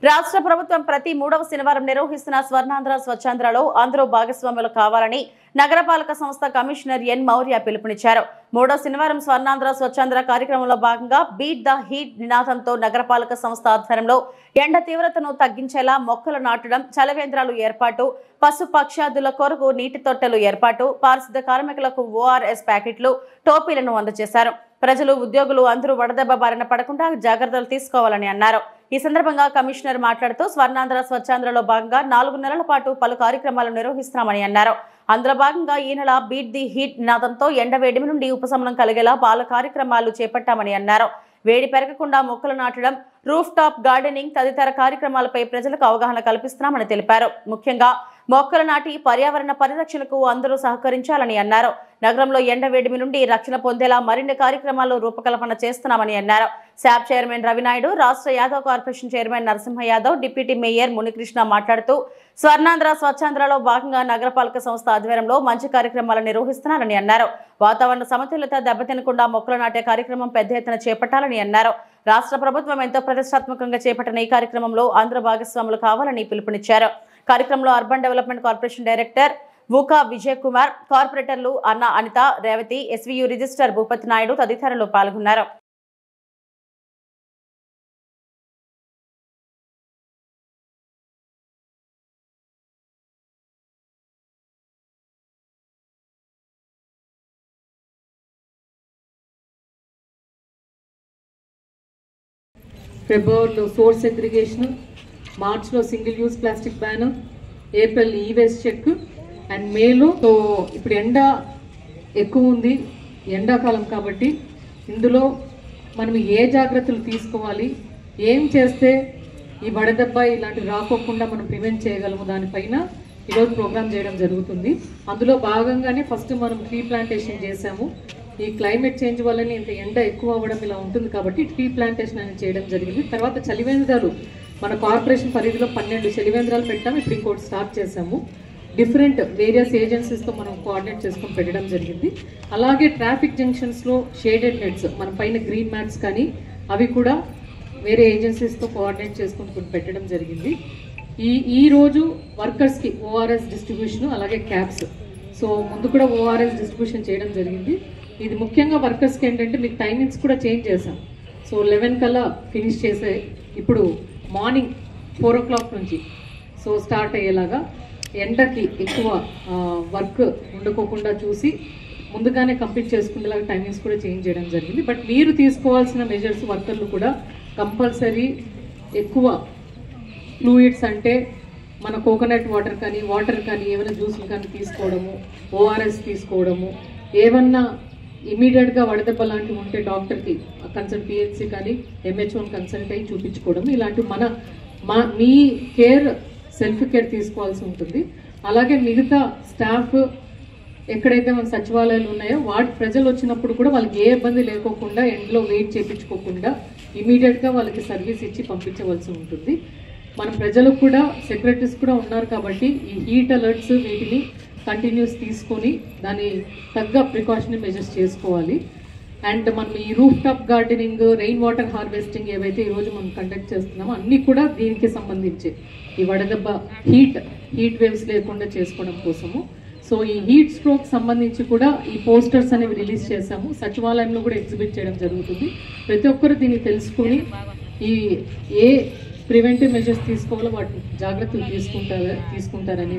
రాష్ట్ర ప్రభుత్వం ప్రతి 3వ శనివారం నిర్వహిస్తున్న స్వర్ణాంధ్ర స్వచ్ఛాంధ్రలో అందరూ భాగస్వాములు కావాలని నగరపాలక సంస్థ కమిషనర్ ఎన్ మౌర్య పిలుపునిచ్చారు. 3వ శనివారం స్వర్ణాంధ్ర స్వచ్ఛాంధ్ర కార్యక్రమంలో భాగంగా బీట్ ద హీట్ నినాదంతో నగరపాలక సంస్థ ఆధ్వర్యంలో ఎండ తీవ్రతను తగ్గించేలా మొక్కలు నాటడం, చలవేంద్రాలు ఏర్పాటు, పశు పక్షాదుల కొరకు నీటి తొట్టెలు ఏర్పాటు, పారిశుద్ధ్య కార్మికులకు ఓఆర్ఎస్ ప్యాకెట్లు, టోపీలను అందజేశారు. ప్రజలు, ఉద్యోగులు అందరూ వడదెబ్బ బారిన పడకుండా జాగ్రత్తలు తీసుకోవాలని అన్నారు. ఈ సందర్భంగా కమిషనర్ మాట్లాడుతూ స్వర్ణాంధ్ర స్వచ్ఛాంధ్రలో భాగంగా 4 నెలల పాటు పలు కార్యక్రమాలు నిర్వహిస్తున్నామని అన్నారు. అందులో భాగంగా ఈ నెల బీట్ ది హీట్ నినాదంతో ఎండ వేడిమి నుండి ఉపశమనం కలిగేలా పలు కార్యక్రమాలు చేపట్టామని అన్నారు. వేడి పెరగకుండా మొక్కలు నాటడం, రూఫ్ టాప్ గార్డెనింగ్ తదితర కార్యక్రమాలపై ప్రజలకు అవగాహన కల్పిస్తున్నామని తెలిపారు. ముఖ్యంగా మొక్కలు నాటి పర్యావరణ పరిరక్షణకు అందరూ సహకరించాలని అన్నారు. నగరంలో ఎండ వేడిమి నుండి రక్షణ పొందేలా మరిన్ని కార్యక్రమాలు రూపకల్పన చేస్తున్నామని అన్నారు. శాప్ చైర్మన్ రవినాయుడు, రాష్ట్ర Yadav corporation chairman Narasimha Yadav, deputy mayor Munikrishna మాట్లాడుతూ స్వర్ణాంధ్ర స్వచ్ఛాంధ్రలో భాగంగా నగరపాలక సంస్థ ఆధ్వర్యంలో మంచి కార్యక్రమాలు నిర్వహిస్తున్నారని అన్నారు. వాతావరణ సమతుల్యత దెబ్బతినకుండా మొక్కలు నాటే కార్యక్రమం పెద్ద ఎత్తున చేపట్టాలని అన్నారు. రాష్ట్ర ప్రభుత్వం ఎంతో ప్రతిష్టాత్మకంగా చేపట్టిన ఈ కార్యక్రమంలో అందరూ భాగస్వాములు కావాలని పిలుపునిచ్చారు. కార్యక్రమంలో urban development corporation director Vooka Vijay Kumar, కార్పొరేటర్లు అన్న అనిత, రేవతి, ఎస్వీయు రిజిస్టర్ భూపతి నాయుడు తదితరులు పాల్గొన్నారు. ఫిబ్రవరిలో సోర్స్ సెగ్రిగేషన్, మార్చ్లో single use plastic ban, April e waste check and మేలో. సో ఇప్పుడు ఎండ ఎక్కువ ఉంది, ఎండాకాలం కాబట్టి ఇందులో మనం ఏ జాగ్రత్తలు తీసుకోవాలి, ఏం చేస్తే ఈ వడదెబ్బ ఇలాంటివి రాకోకుండా మనం ప్రివెంట్ చేయగలము దానిపైన ఈరోజు ప్రోగ్రామ్ చేయడం జరుగుతుంది. అందులో భాగంగానే ఫస్ట్ మనం ట్రీ ప్లాంటేషన్ చేసాము. ఈ క్లైమేట్ చేంజ్ వల్లనే ఇంత ఎండ ఎక్కువ అవ్వడం ఇలా ఉంటుంది కాబట్టి ట్రీ ప్లాంటేషన్ అనేది చేయడం జరిగింది. తర్వాత చలివేంద్రాలు మన కార్పొరేషన్ పరిధిలో 12 చలివేంద్రాలు పెట్టాము. ఇప్పుడు ఇంకోటి స్టార్ట్ చేసాము. డిఫరెంట్ వేరియస్ ఏజెన్సీస్తో మనం కోఆర్డినేట్ చేసుకొని పెట్టడం జరిగింది. అలాగే ట్రాఫిక్ జంక్షన్స్లో షేడెడ్ నెట్స్, మన పైన గ్రీన్ మ్యాట్స్ కానీ అవి కూడా వేరే ఏజెన్సీస్తో కోఆర్డినేట్ చేసుకొని పెట్టడం జరిగింది. ఈ రోజు వర్కర్స్కి ఓఆర్ఎస్ డిస్ట్రిబ్యూషన్, అలాగే క్యాబ్స్. సో ముందు కూడా ఓఆర్ఎస్ డిస్ట్రిబ్యూషన్ చేయడం జరిగింది. ఇది ముఖ్యంగా వర్కర్స్కి ఏంటంటే మీకు టైమింగ్స్ కూడా చేంజ్ చేసాం. సో 11 కల్లా ఫినిష్ చేసే, ఇప్పుడు మార్నింగ్ 4 o'clock నుంచి సో స్టార్ట్ అయ్యేలాగా ఎండకి ఎక్కువ వర్క్ ఉండకోకుండా చూసి ముందుగానే కంప్లీట్ చేసుకునేలాగా టైమింగ్స్ కూడా చేంజ్ చేయడం జరిగింది. బట్ మీరు తీసుకోవాల్సిన మెజర్స్, వర్కర్లు కూడా కంపల్సరీ ఎక్కువ ఫ్లూయిడ్స్ అంటే మన కోకోనట్ వాటర్ కానీ ఏమైనా జ్యూసులు కానీ తీసుకోవడము, ఓఆర్ఎస్ తీసుకోవడము, ఏమన్నా ఇమీడియట్గా వడదెబ్బ లాంటివి ఉంటే డాక్టర్కి కన్సల్ట్, పిహెచ్సి కానీ ఎంహెచ్ఓని కన్సల్ట్ అయ్యి చూపించుకోవడం, ఇలాంటివి మీ కేర్, సెల్ఫ్ కేర్ తీసుకోవాల్సి ఉంటుంది. అలాగే మిగతా స్టాఫ్ ఎక్కడైతే మన సచివాలయాలు ఉన్నాయో ప్రజలు వచ్చినప్పుడు కూడా వాళ్ళకి ఏ ఇబ్బంది లేకోకుండా, ఎండ్లో వెయిట్ చేయించుకోకుండా ఇమీడియట్గా వాళ్ళకి సర్వీస్ ఇచ్చి పంపించవలసి ఉంటుంది. మన ప్రజలకు కూడా, సెక్రటరీస్ కూడా ఉన్నారు కాబట్టి ఈ హీట్ అలర్ట్స్ వీటిని కంటిన్యూస్ తీసుకొని దాని తగ్గ ప్రికాషనరీ మెజర్స్ చేసుకోవాలి. అండ్ మనం ఈ roof top gardening, rain water harvesting ఏవైతే ఈరోజు మనం కండక్ట్ చేస్తున్నామో అన్నీ కూడా దీనికి సంబంధించి ఈ వడదెబ్బ హీట్ వేవ్స్ లేకుండా చేసుకోవడం కోసము. సో ఈ హీట్ స్ట్రోక్ సంబంధించి కూడా ఈ పోస్టర్స్ అనేవి రిలీజ్ చేశాము. సచివాలయంలో కూడా ఎగ్జిబిట్ చేయడం జరుగుతుంది. ప్రతి ఒక్కరు దీన్ని తెలుసుకుని ఏ ప్రివెంటివ్ మెజర్స్ తీసుకోవాలో వాటి జాగ్రత్తలు తీసుకుంటారని